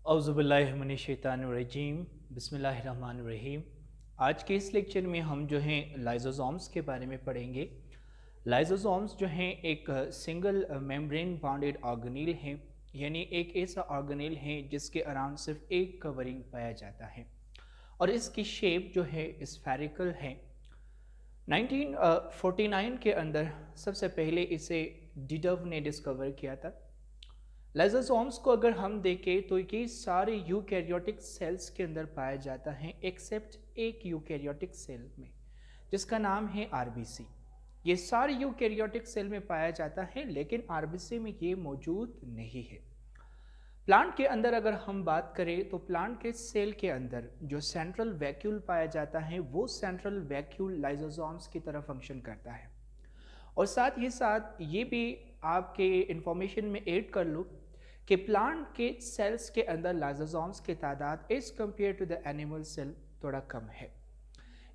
औज़ुबिल्लाहिमिनश्शैतानिर्रजीम बिस्मिल्लाहिर्रहमानिर्रहीम। आज के इस लेक्चर में हम जो हैं लाइसोसोम्स के बारे में पढ़ेंगे। लाइसोसोम्स जो हैं एक सिंगल मेम्ब्रेन बाउंडेड ऑर्गेनेल हैं, यानी एक ऐसा ऑर्गेनेल है जिसके अराउंड सिर्फ एक कवरिंग पाया जाता है और इसकी शेप जो है स्फेरिकल है। 1949 के अंदर सबसे पहले इसे डिडव ने डिस्कवर किया था। लाइसोसोम्स को अगर हम देखें तो ये सारे यूकैरियोटिक सेल्स के अंदर पाया जाता है एक्सेप्ट एक यूकैरियोटिक सेल में जिसका नाम है आरबीसी। ये सारे यूकैरियोटिक सेल में पाया जाता है लेकिन आरबीसी में ये मौजूद नहीं है। प्लांट के अंदर अगर हम बात करें तो प्लांट के सेल के अंदर जो सेंट्रल वैक्यूल पाया जाता है वो सेंट्रल वैक्यूल लाइसोसोम्स की तरह फंक्शन करता है। और साथ ही साथ ये भी आपके इंफॉर्मेशन में ऐड कर लूँ कि प्लांट के सेल्स के अंदर लाइसोसोम्स की तादाद as compare to the animal cell थोड़ा कम है।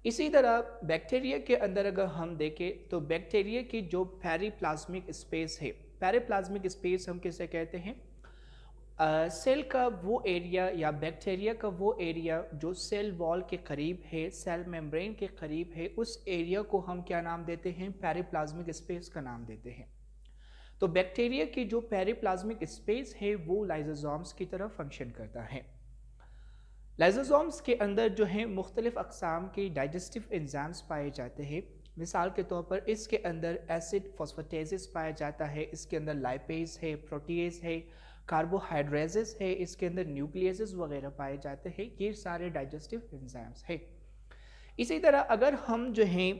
इसी तरह बैक्टीरिया के अंदर अगर हम देखें तो बैक्टीरिया की जो पेरिप्लाज्मिक स्पेस है, पेरिप्लाज्मिक स्पेस हम किसे कहते हैं? सेल का वो एरिया या बैक्टीरिया का वो एरिया जो सेल वॉल के करीब है, सेल मेम्ब्रेन के करीब है, उस एरिया को हम क्या नाम देते हैं? पेरिप्लाज्मिक स्पेस का नाम देते हैं। तो बैक्टीरिया की जो पेरिप्लाज्मिक स्पेस है वो लाइसोसोम्स की तरह फंक्शन करता है। लाइसोसोम्स के अंदर जो है मुख्तलिफ अक़साम के डाइजेस्टिव एंजाइम्स पाए जाते हैं। मिसाल के तौर पर इसके अंदर एसिड फॉस्फेटेजेस पाया जाता है, इसके अंदर लाइपेज है, प्रोटीएज है, कार्बोहाइड्रेजेस है, इसके अंदर न्यूक्लियसेस वगैरह पाए जाते हैं। ये सारे डाइजेस्टिव एंजाइम्स है। इसी तरह अगर हम जो हैं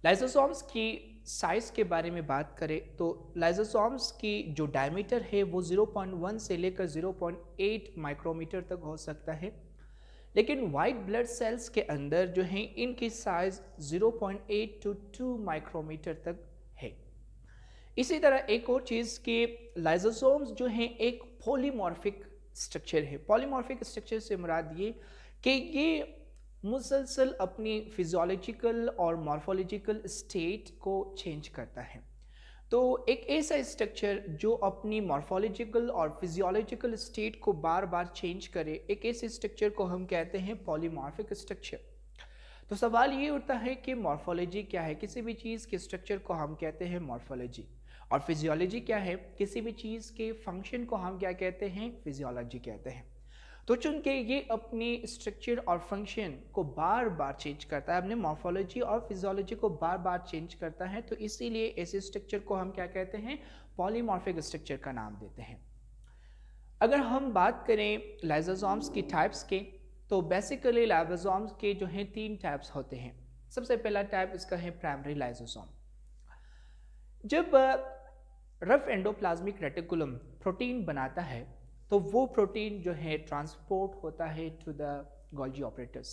लाइसोसोम्स की साइज़ के बारे में बात करें तो लाइसोसोम्स की जो डायमीटर है वो 0.1 से लेकर 0.8 माइक्रोमीटर तक हो सकता है, लेकिन वाइट ब्लड सेल्स के अंदर जो है इनकी साइज़ 0.8 टू 2 माइक्रोमीटर तक है। इसी तरह एक और चीज़ कि लाइसोसोम्स जो हैं एक पॉलीमॉर्फिक स्ट्रक्चर है। पॉलीमॉर्फिक स्ट्रक्चर से मुराद ये कि ये मुसलसल अपनी फिजियोलॉजिकल और मॉर्फोलॉजिकल स्टेट को चेंज करता है। तो एक ऐसा स्ट्रक्चर जो अपनी मॉर्फोलॉजिकल और फिजियोलॉजिकल स्टेट को बार बार चेंज करे, एक ऐसे स्ट्रक्चर को हम कहते हैं पॉलीमॉर्फिक स्ट्रक्चर। तो सवाल ये उठता है कि मॉर्फोलॉजी क्या है? किसी भी चीज़ के स्ट्रक्चर को हम कहते हैं मॉर्फोलॉजी, और फिजियोलॉजी क्या है? किसी भी चीज़ के फंक्शन को हम क्या कहते हैं? फिजियोलॉजी कहते हैं। तो चूंकि ये अपनी स्ट्रक्चर और फंक्शन को बार बार चेंज करता है, अपने मॉर्फोलॉजी और फिजियोलॉजी को बार बार चेंज करता है, तो इसीलिए ऐसे स्ट्रक्चर को हम क्या कहते हैं? पॉलीमॉर्फिक स्ट्रक्चर का नाम देते हैं। अगर हम बात करें लाइसोसोम्स की टाइप्स के, तो बेसिकली लाइसोसोम्स के जो हैं 3 टाइप्स होते हैं। सबसे पहला टाइप इसका है प्राइमरी लाइसोसोम। जब रफ एंडोप्लाज्मिक रेटिकुलम प्रोटीन बनाता है तो वो प्रोटीन जो है ट्रांसपोर्ट होता है to the Golgi operators.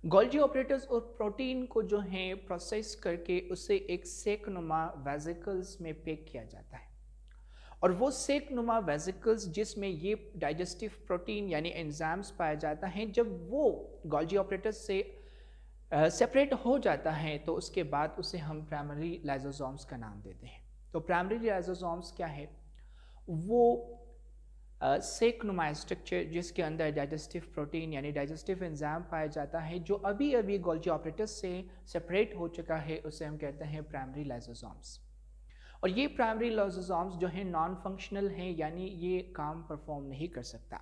Golgi operators और प्रोटीन को जो है प्रोसेस करके उसे एक सेकनुमा वेसिकल्स में पैक किया जाता है, और वो सेकनुमा वेसिकल्स जिसमें ये डाइजेस्टिव प्रोटीन यानी एंजाइम्स पाया जाता है, जब वो गोल्जी ऑपरेटर्स से सेपरेट हो जाता है तो उसके बाद उसे हम प्राइमरी लाइसोसोम्स का नाम देते हैं। तो प्राइमरी लाइसोसोम्स क्या है? वो सेकनुमा स्ट्रक्चर जिसके अंदर डाइजेस्टिव प्रोटीन यानी डाइजेस्टिव एंजाइम पाया जाता है, जो अभी अभी गोल्जी ऑपरेटर्स से सेपरेट हो चुका है, उसे हम कहते हैं प्राइमरी लाइसोसोम्स। और ये प्राइमरी लाइसोसोम्स जो है नॉन फंक्शनल हैं, यानी ये काम परफॉर्म नहीं कर सकता।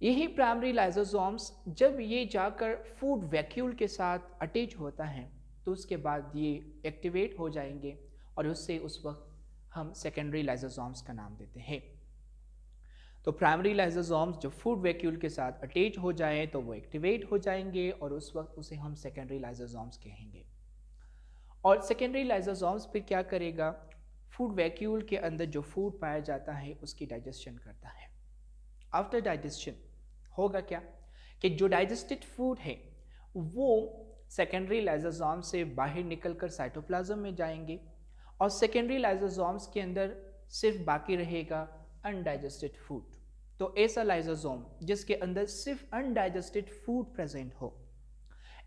यही प्राइमरी लाइसोसोम्स जब ये जाकर फूड वैक्यूल के साथ अटैच होता है तो उसके बाद ये एक्टिवेट हो जाएंगे और उससे उस वक्त हम सेकेंडरी लाइसोसोम्स का नाम देते हैं। तो प्राइमरी लाइसोसोम्स जब फूड वैक्यूल के साथ अटैच हो जाए तो वो एक्टिवेट हो जाएंगे और उस वक्त उसे हम सेकेंडरी लाइसोसोम्स कहेंगे। और सेकेंडरी लाइसोसोम्स फिर क्या करेगा? फूड वैक्यूल के अंदर जो फूड पाया जाता है उसकी डाइजेशन करता है। आफ्टर डाइजेशन होगा क्या कि जो डाइजेस्टेड फूड है वो सेकेंडरी लाइसोसोम से बाहर निकलकर साइटोप्लाज्म में जाएंगे, और सेकेंडरी लाइसोसोम्स के अंदर सिर्फ बाकी रहेगा अनडाइजेस्टेड फूड। तो ऐसा लाइसोसोम जिसके अंदर सिर्फ अनडाइजेस्टेड फूड प्रेजेंट हो,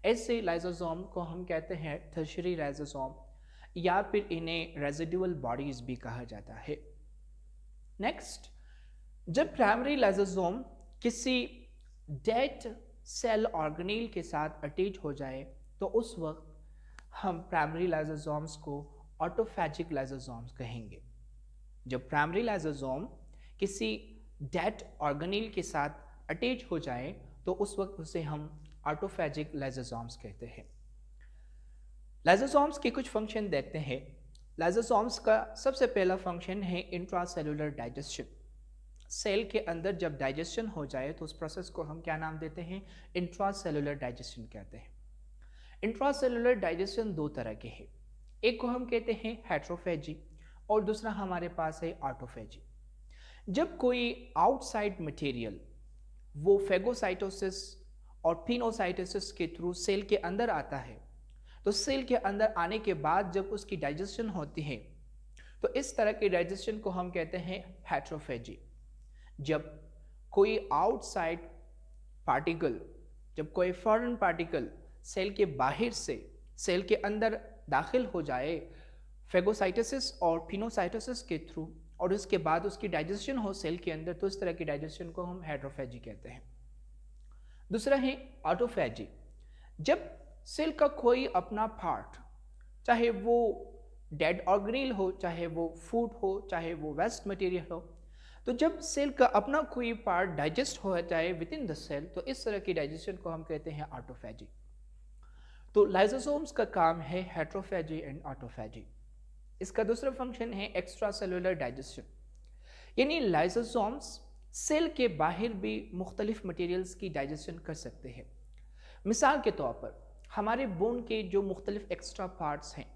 ऐसे लाइसोसोम को हम कहते हैं टर्शियरी लाइसोसोम, या फिर इन्हें रेजिडुअल बॉडीज भी कहा जाता है। नेक्स्ट, जब प्राइमरी लाइसोसोम किसी डेड सेल ऑर्गेनेल के साथ अटैच हो जाए तो उस वक्त हम प्राइमरी लाइसोसोम्स को ऑटोफैजिक लाइसोसोम्स कहेंगे। जब प्राइमरी लाइसोसोम किसी डेड ऑर्गेनेल के साथ अटैच हो जाए तो उस वक्त उसे हम ऑटोफैजिक लाइसोसोम्स कहते हैं। लाइसोसोम्स के कुछ फंक्शन देखते हैं। लाइसोसोम्स का सबसे पहला फंक्शन है इंट्रासेलुलर डाइजेशन। सेल के अंदर जब डाइजेशन हो जाए तो उस प्रोसेस को हम क्या नाम देते हैं? इंट्रासेलुलर डाइजेशन कहते हैं। इंट्रासेलुलर डाइजेशन दो तरह के हैं, एक को हम कहते हैं हेट्रोफेजी और दूसरा हमारे पास है ऑटोफेजी। जब कोई आउटसाइड मटेरियल वो फेगोसाइटोसिस और पिनोसाइटोसिस के थ्रू सेल के अंदर आता है तो सेल के अंदर आने के बाद जब उसकी डाइजेशन होती है तो इस तरह के डाइजेशन को हम कहते हैं हेट्रोफेजी। जब कोई आउटसाइड पार्टिकल, जब कोई फॉरेन पार्टिकल सेल के बाहर से सेल के अंदर दाखिल हो जाए फेगोसाइटोसिस और पिनोसाइटोसिस के थ्रू और उसके बाद उसकी डाइजेशन हो सेल के अंदर तो इस तरह की डाइजेशन को हम हेट्रोफेजी कहते हैं। दूसरा है ऑटोफेजी। जब सेल का कोई अपना पार्ट, चाहे वो डेड ऑर्गेनेल हो, चाहे वो फूड हो, चाहे वो वेस्ट मटेरियल हो, तो जब सेल का अपना कोई पार्ट डाइजेस्ट हो जाए विद इन द सेल तो इस तरह की डाइजेशन को हम कहते हैं ऑटोफेजी। तो लाइसोसोम्स का काम है हेट्रोफेजी एंड ऑटोफेजी। इसका दूसरा फंक्शन है एक्स्ट्रा सेलुलर डाइजेशन, यानी लाइसोसोम्स सेल के बाहर भी मुख्तलिफ मटेरियल्स की डाइजेशन कर सकते हैं। मिसाल के तौर पर हमारे बोन के जो मुख्तलिफ एक्स्ट्रा पार्ट्स हैं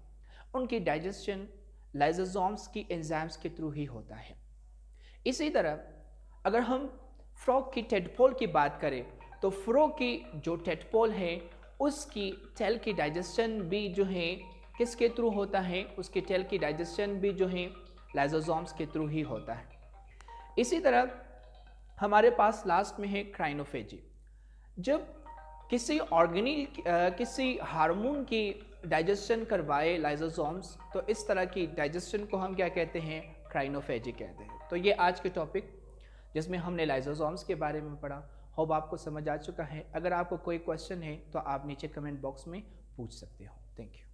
उनकी डाइजेशन लाइसोसोम्स की एंजाइम्स के थ्रू ही होता है। इसी तरह अगर हम फ्रॉग की टेडपोल की बात करें तो फ्रॉग की जो टेडपोल है उसकी टेल की डाइजेशन भी जो है किसके थ्रू होता है? उसके टेल की डाइजेशन भी जो है लाइसोसोम्स के थ्रू ही होता है। इसी तरह हमारे पास लास्ट में है क्राइनोफेजी। जब किसी ऑर्गेनेल किसी हार्मोन की डाइजेशन करवाए लाइसोसोम्स तो इस तरह की डाइजेशन को हम क्या कहते हैं? क्राइनोफेजी कहते हैं। तो ये आज के टॉपिक जिसमें हमने लाइसोसोम्स के बारे में पढ़ा, होप आपको समझ आ चुका है। अगर आपको कोई क्वेश्चन है तो आप नीचे कमेंट बॉक्स में पूछ सकते हो। Thank you.